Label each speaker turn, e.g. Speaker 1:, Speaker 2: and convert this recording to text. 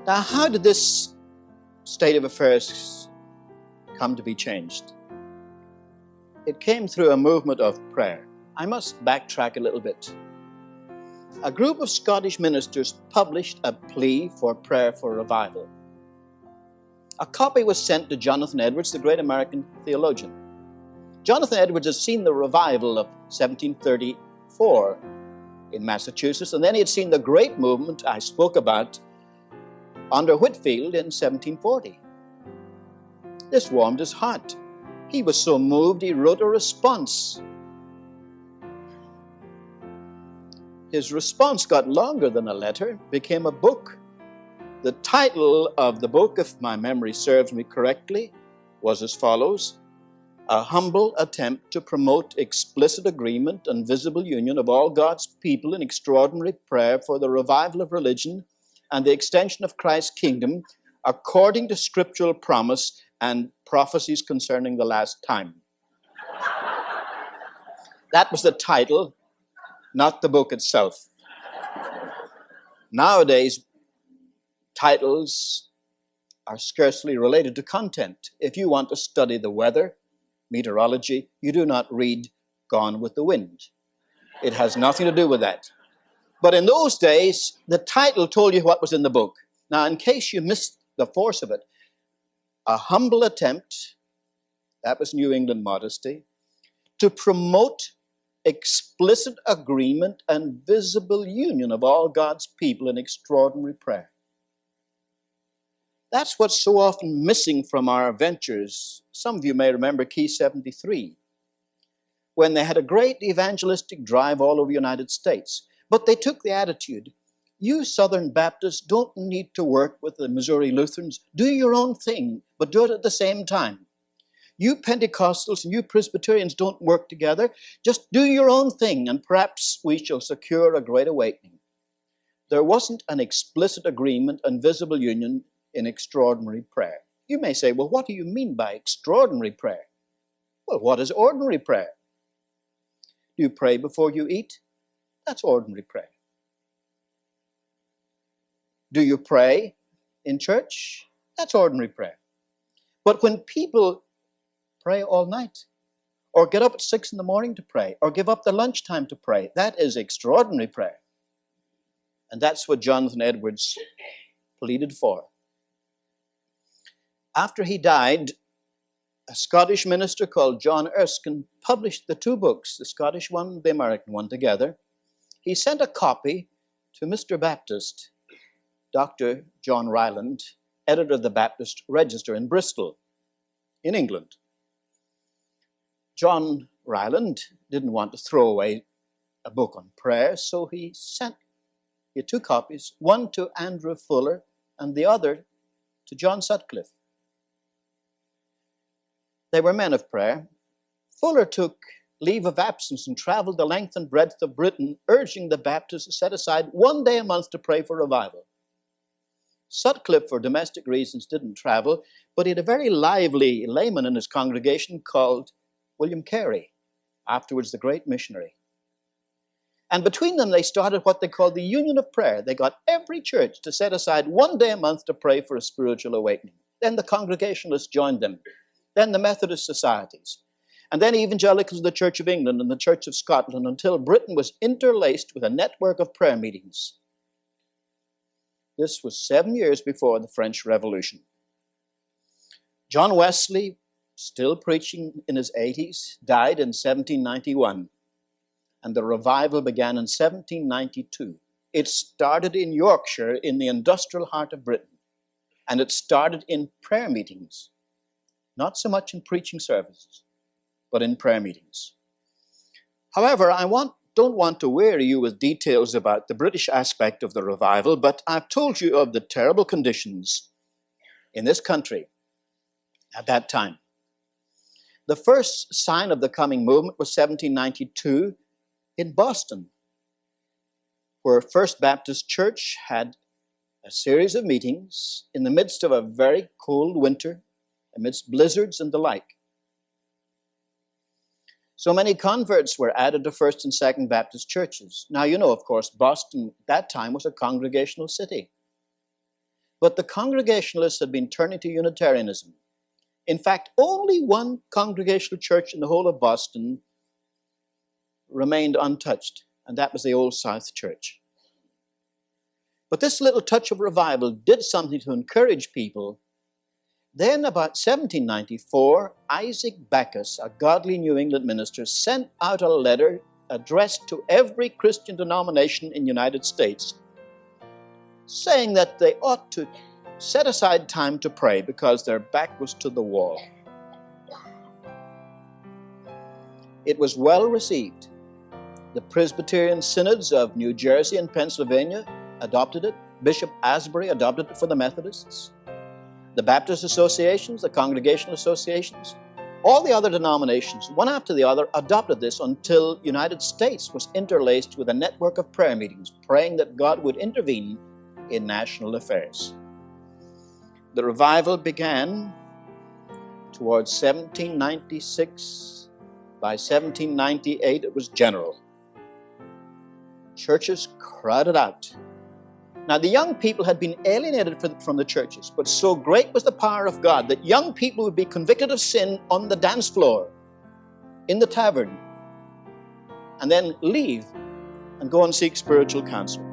Speaker 1: Now, how did this state of affairs come to be changed? It came through a movement of prayer. I must backtrack a little bit. A group of Scottish ministers published a plea for prayer for revival. A copy was sent to Jonathan Edwards, the great American theologian. Jonathan Edwards had seen the revival of 1734 in Massachusetts, and then he had seen the great movement I spoke about under Whitefield in 1740. This warmed his heart. He was so moved, he wrote a response. His response got longer than a letter, became a book. The title of the book, if my memory serves me correctly, was as follows: A Humble Attempt to Promote Explicit Agreement and Visible Union of All God's People in Extraordinary Prayer for the Revival of Religion and the Extension of Christ's Kingdom, according to Scriptural Promise and Prophecies Concerning the Last Time. That was the title, not the book itself. Nowadays, titles are scarcely related to content. If you want to study the weather, meteorology, you do not read Gone with the Wind. It has nothing to do with that. But in those days, the title told you what was in the book. Now, in case you missed the force of it, a humble attempt, that was New England modesty, to promote explicit agreement and visible union of all God's people in extraordinary prayer. That's what's so often missing from our ventures. Some of you may remember Key 73, when they had a great evangelistic drive all over the United States. But they took the attitude, you Southern Baptists don't need to work with the Missouri Lutherans. Do your own thing, but do it at the same time. You Pentecostals and you Presbyterians don't work together. Just do your own thing, and perhaps we shall secure a great awakening. There wasn't an explicit agreement and visible union in extraordinary prayer. You may say, well, what do you mean by extraordinary prayer? Well, what is ordinary prayer? Do you pray before you eat? That's ordinary prayer. Do you pray in church? That's ordinary prayer. But when people pray all night, or get up at 6 in the morning to pray, or give up their lunchtime to pray, that is extraordinary prayer. And that's what Jonathan Edwards pleaded for. After he died, a Scottish minister called John Erskine published the two books, the Scottish one and the American one together. He sent a copy to Mr. Baptist, Dr. John Ryland, editor of the Baptist Register in Bristol, in England. John Ryland didn't want to throw away a book on prayer, so he sent two copies, one to Andrew Fuller and the other to John Sutcliffe. They were men of prayer. Fuller took leave of absence and traveled the length and breadth of Britain, urging the Baptists to set aside one day a month to pray for revival. Sutcliffe, for domestic reasons, didn't travel, but he had a very lively layman in his congregation called William Carey, afterwards the great missionary. And between them, they started what they called the Union of Prayer. They got every church to set aside one day a month to pray for a spiritual awakening. Then the Congregationalists joined them. Then the Methodist societies. And then evangelicals of the Church of England and the Church of Scotland, until Britain was interlaced with a network of prayer meetings. This was 7 years before the French Revolution. John Wesley, still preaching in his 80s, died in 1791. And the revival began in 1792. It started in Yorkshire, in the industrial heart of Britain. And it started in prayer meetings. Not so much in preaching services, but in prayer meetings. However, I don't want to weary you with details about the British aspect of the revival, but I've told you of the terrible conditions in this country at that time. The first sign of the coming movement was 1792 in Boston, where First Baptist Church had a series of meetings in the midst of a very cold winter, amidst blizzards and the like. So many converts were added to First and Second Baptist churches. Now, you know, of course, Boston at that time was a congregational city. But the Congregationalists had been turning to Unitarianism. In fact, only one Congregational church in the whole of Boston remained untouched, and that was the Old South Church. But this little touch of revival did something to encourage people. Then, about 1794, Isaac Backus, a godly New England minister, sent out a letter addressed to every Christian denomination in the United States, saying that they ought to set aside time to pray because their back was to the wall. It was well received. The Presbyterian synods of New Jersey and Pennsylvania adopted it. Bishop Asbury adopted it for the Methodists. The Baptist associations, the Congregational associations, all the other denominations, one after the other, adopted this until the United States was interlaced with a network of prayer meetings, praying that God would intervene in national affairs. The revival began towards 1796. By 1798, it was general. Churches crowded out. Now, the young people had been alienated from the churches, but so great was the power of God that young people would be convicted of sin on the dance floor, in the tavern, and then leave and go and seek spiritual counsel.